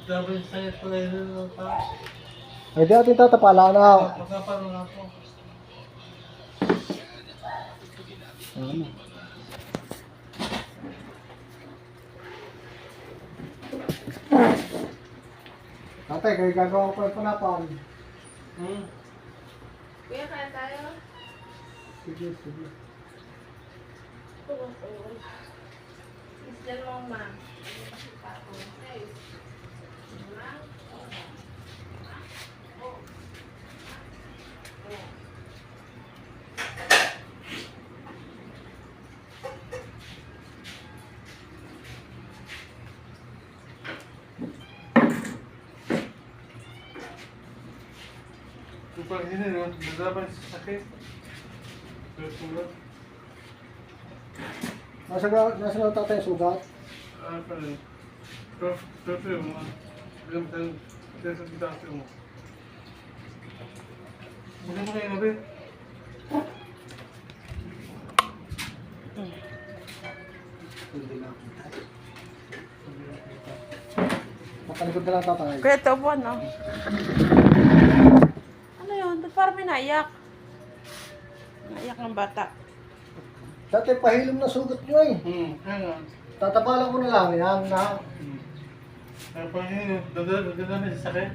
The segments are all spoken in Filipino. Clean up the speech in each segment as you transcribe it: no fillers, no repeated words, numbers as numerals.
Dapat sa'yo pala yun ng tao. Ay, di ating tatapala na. Magkaparo na ako. Ano? Tatay, kayo gagawa ko yung panapan. Kuya, kaya tayo? Sige, sige. Oo. Isdan mo, ma. Kasi pa ako. Kung pag hinino, nadaban sa sakit. Pero sulat. Nasa na tatay yung sugat? Ah, pala. Pero yung mga. Bilang tayo sa kitasi mo. Hindi mo kayo nabi. Hindi na. Makalikod na lang tatay. Kuya, ito po, no? Ano yun? Ba't parang may naiyak? Naiyak ng bata. Tatay, pahilom na sugat nyo eh. Kaya nga. Tatapalan ko na lang yan na. Kaya pag hinino, dadaban sa sakit.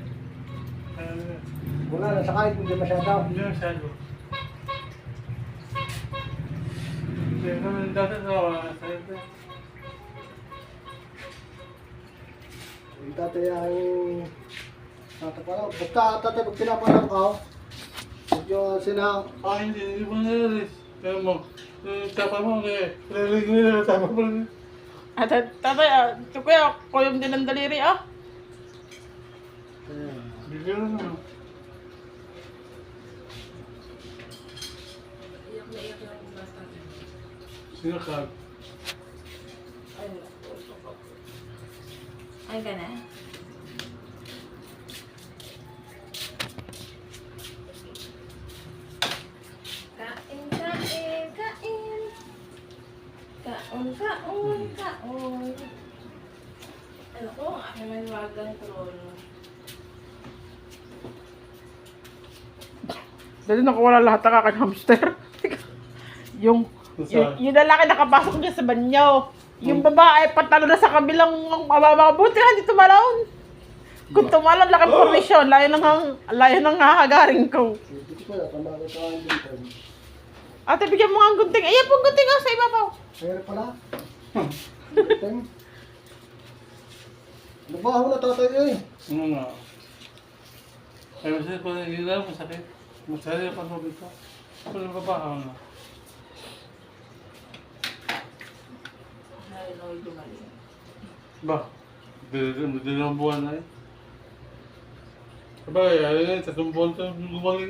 Wala na, sakay kung di masyado. Hindi masyado. Kaya naman dati na sakit eh. Yung tatay ay tatapalan. Basta tatay, pag pinapalan ka, medyo sila. Hindi mo nalis. Kaya mo, tapa mo, kaya lalig nila, tapa mo rin. At tatay, ito kuya, kuyom din ng daliri, ah. Bigyan na. Iyak na iyak ng bata. Sinakag. Ay, ka na? Kain, kain, kain. Kaon, kaon, kaon. Ano ko, ang aking maniwagang trono. Dali nakawala lahat ng aking hamster. yung lalaki nakapasok niya sa banyaw. Yung babae patalo na sa kabilang mababa. Buti nga hindi tumalon. Kung tumalon, laking formasyon. Layo nang hahagaring ko. Hindi ko na, tama ko sa akin dito. Ate, bigyan mo nga ang gunting. Ayan po gunting nga sa ibabaw. Mayroon pala. Gunting. Nabaho na tatay eh. Ano nga? Kaya masaya pa rin nila, masakit. Masaya pa sabi ko. Ako lang babahaw na. Ba? Dili ang buwan na eh. Sabay, ayun, 3 buwan ito gumaling.